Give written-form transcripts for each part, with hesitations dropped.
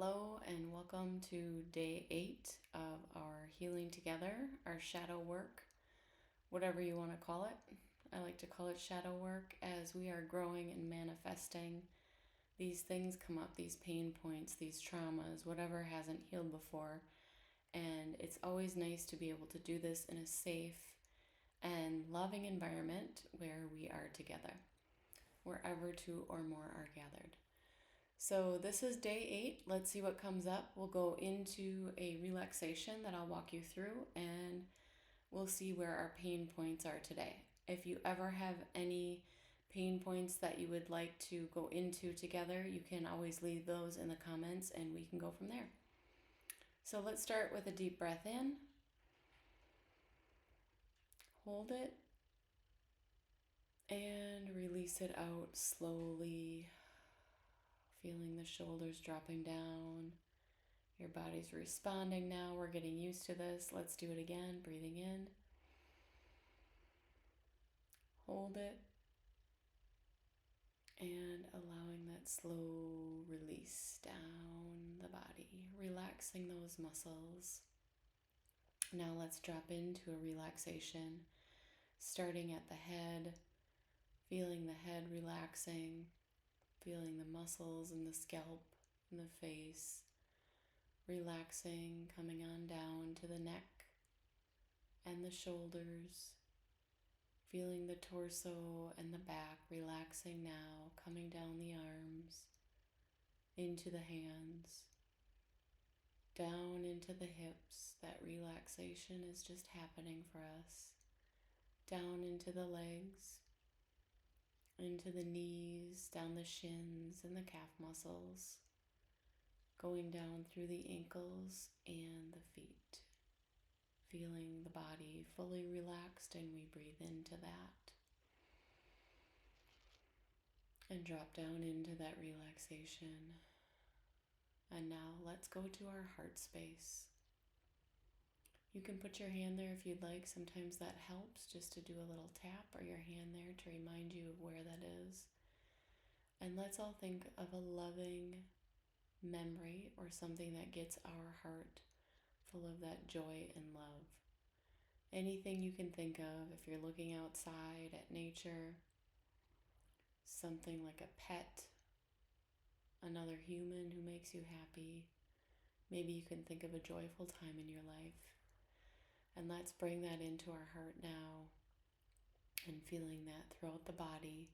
Hello and welcome to day 8 of our Healing Together, our shadow work, whatever you want to call it. I like to call it shadow work as we are growing and manifesting. These things come up, these pain points, these traumas, whatever hasn't healed before. And it's always nice to be able to do this in a safe and loving environment where we are together, wherever two or more are gathered. So this is day 8. Let's see what comes up. We'll go into a relaxation that I'll walk you through and we'll see where our pain points are today. If you ever have any pain points that you would like to go into together, you can always leave those in the comments and we can go from there. So let's start with a deep breath in. Hold it and release it out slowly. Feeling the shoulders dropping down. Your body's responding now. We're getting used to this. Let's do it again. Breathing in. Hold it. And allowing that slow release down the body. Relaxing those muscles. Now let's drop into a relaxation. Starting at the head. Feeling the head relaxing. Feeling the muscles in the scalp and the face. Relaxing, coming on down to the neck and the shoulders. Feeling the torso and the back relaxing now, coming down the arms, into the hands, down into the hips. That relaxation is just happening for us. Down into the legs, into the knees, down the shins and the calf muscles, going down through the ankles and the feet. Feeling the body fully relaxed, and we breathe into that. And drop down into that relaxation. And now let's go to our heart space. You can put your hand there if you'd like. Sometimes that helps, just to do a little tap or your hand there to remind you of where that is. And let's all think of a loving memory or something that gets our heart full of that joy and love. Anything you can think of, if you're looking outside at nature, something like a pet, another human who makes you happy. Maybe you can think of a joyful time in your life. And let's bring that into our heart now and feeling that throughout the body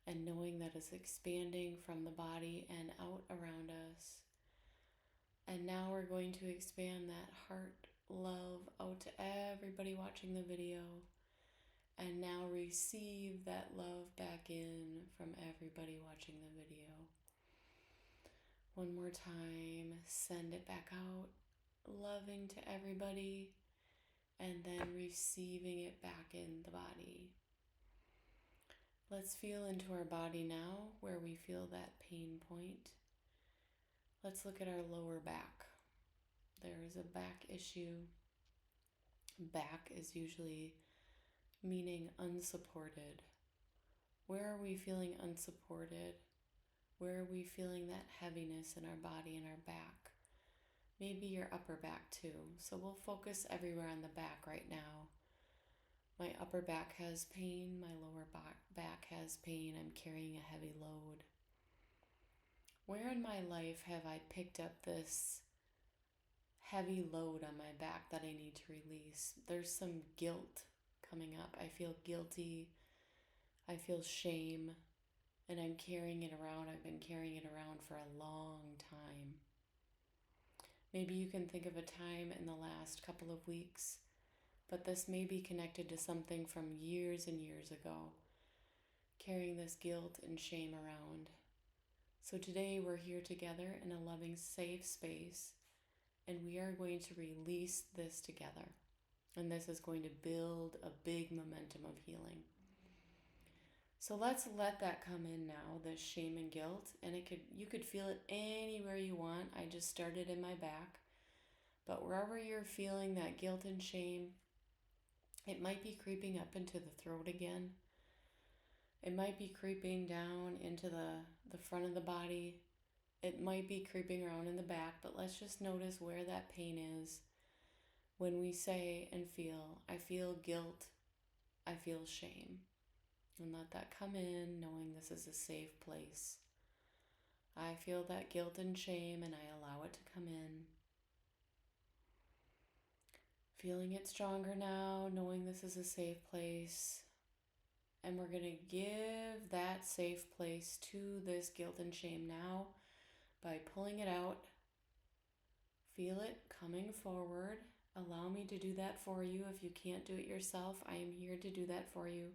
and knowing that it's expanding from the body and out around us. And now we're going to expand that heart love out to everybody watching the video. And now receive that love back in from everybody watching the video. One more time, send it back out, loving to everybody, and then receiving it back in the body. Let's feel into our body now where we feel that pain point. Let's look at our lower back. There is a back issue. Back is usually meaning unsupported. Where are we feeling unsupported? Where are we feeling that heaviness in our body and our back? Maybe your upper back too. So we'll focus everywhere on the back right now. My upper back has pain. My lower back has pain. I'm carrying a heavy load. Where in my life have I picked up this heavy load on my back that I need to release? There's some guilt coming up. I feel guilty. I feel shame. And I'm carrying it around. I've been carrying it around for a long time. Maybe you can think of a time in the last couple of weeks, but this may be connected to something from years and years ago, carrying this guilt and shame around. So today we're here together in a loving, safe space, and we are going to release this together. And this is going to build a big momentum of healing. So let's let that come in now, this shame and guilt, and you could feel it anywhere you want. I just started in my back, but wherever you're feeling that guilt and shame, it might be creeping up into the throat again. It might be creeping down into the front of the body, It might be creeping around in the back, but let's just notice where that pain is when we say and feel, I feel guilt, I feel shame. And let that come in, knowing this is a safe place. I feel that guilt and shame, and I allow it to come in. Feeling it stronger now, knowing this is a safe place. And we're going to give that safe place to this guilt and shame now by pulling it out. Feel it coming forward. Allow me to do that for you. If you can't do it yourself, I am here to do that for you.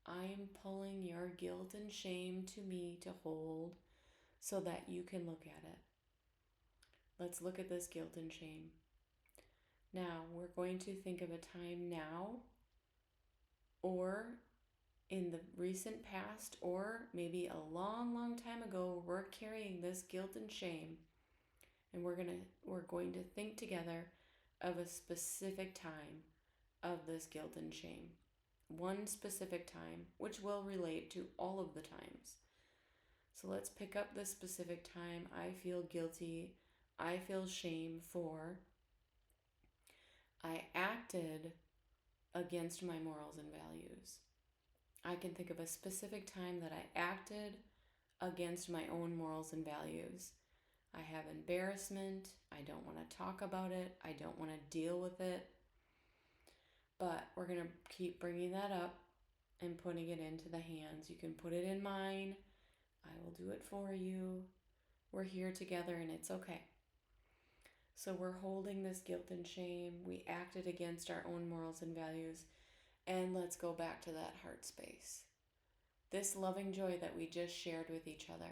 I am pulling your guilt and shame to me to hold so that you can look at it. Let's look at this guilt and shame. Now, we're going to think of a time now or in the recent past or maybe a long, long time ago, we're carrying this guilt and shame, and we're going to think together of a specific time of this guilt and shame. One specific time, which will relate to all of the times. So let's pick up this specific time. I feel guilty. I feel shame for I acted against my morals and values. I can think of a specific time that I acted against my own morals and values. I have embarrassment. I don't want to talk about it. I don't want to deal with it. But we're going to keep bringing that up and putting it into the hands. You can put it in mine. I will do it for you. We're here together and it's okay. So we're holding this guilt and shame. We acted against our own morals and values. And let's go back to that heart space. This loving joy that we just shared with each other.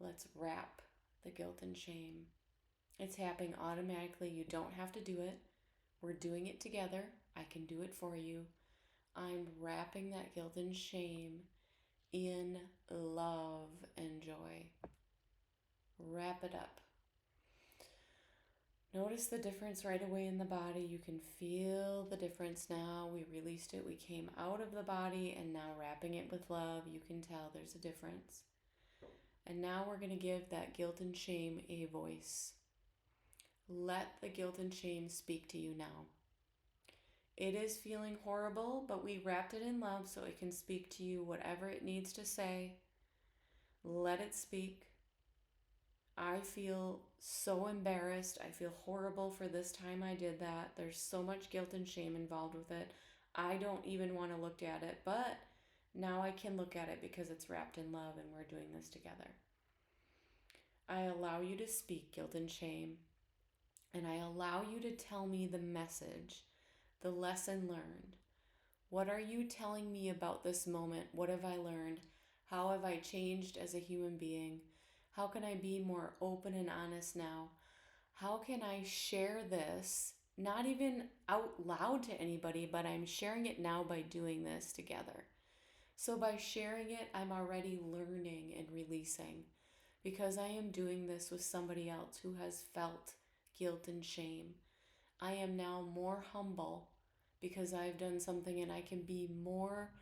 Let's wrap the guilt and shame. It's happening automatically. You don't have to do it. We're doing it together. I can do it for you. I'm wrapping that guilt and shame in love and joy. Wrap it up. Notice the difference right away in the body. You can feel the difference now. We released it. We came out of the body, and now wrapping it with love, you can tell there's a difference. And now we're going to give that guilt and shame a voice. Let the guilt and shame speak to you now. It is feeling horrible, but we wrapped it in love so it can speak to you whatever it needs to say. Let it speak. I feel so embarrassed. I feel horrible for this time I did that. There's so much guilt and shame involved with it. I don't even want to look at it, but now I can look at it because it's wrapped in love and we're doing this together. I allow you to speak guilt and shame, and I allow you to tell me the message, the lesson learned. What are you telling me about this moment? What have I learned? How have I changed as a human being? How can I be more open and honest now? How can I share this, not even out loud to anybody, but I'm sharing it now by doing this together. So by sharing it, I'm already learning and releasing because I am doing this with somebody else who has felt guilt and shame. I am now more humble because I've done something, and I can be more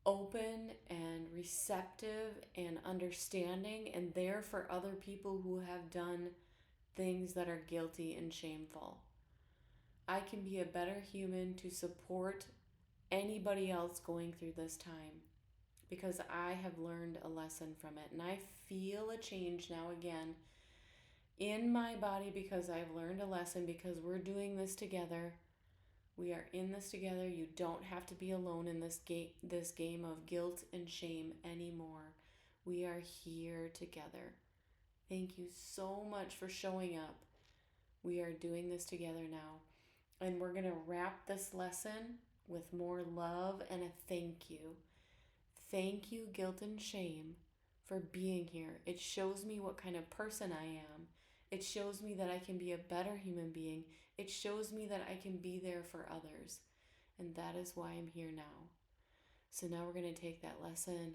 open and receptive and understanding and there for other people who have done things that are guilty and shameful. I can be a better human to support anybody else going through this time because I have learned a lesson from it, and I feel a change now again in my body because I've learned a lesson, because we're doing this together. We are in this together. You don't have to be alone in this game of guilt and shame anymore. We are here together. Thank you so much for showing up. We are doing this together now. And we're going to wrap this lesson with more love and a thank you. Thank you, guilt and shame, for being here. It shows me what kind of person I am. It shows me that I can be a better human being. It shows me that I can be there for others. And that is why I'm here now. So now we're going to take that lesson,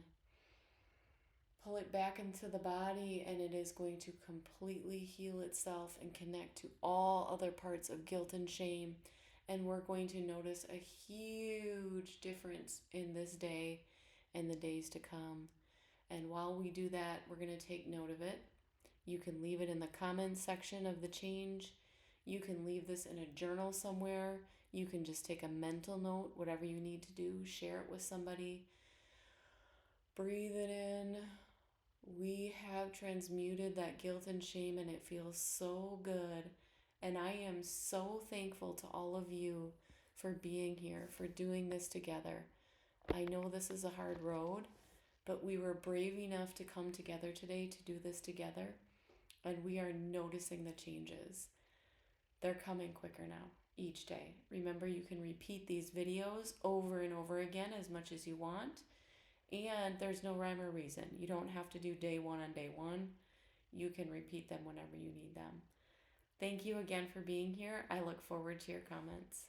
pull it back into the body, and it is going to completely heal itself and connect to all other parts of guilt and shame. And we're going to notice a huge difference in this day and the days to come. And while we do that, we're going to take note of it. You can leave it in the comments section of the change. You can leave this in a journal somewhere. You can just take a mental note, whatever you need to do, share it with somebody. Breathe it in. We have transmuted that guilt and shame, and it feels so good. And I am so thankful to all of you for being here, for doing this together. I know this is a hard road, but we were brave enough to come together today to do this together, and we are noticing the changes. They're coming quicker now, each day. Remember, you can repeat these videos over and over again as much as you want, and there's no rhyme or reason. You don't have to do day one on day one. You can repeat them whenever you need them. Thank you again for being here. I look forward to your comments.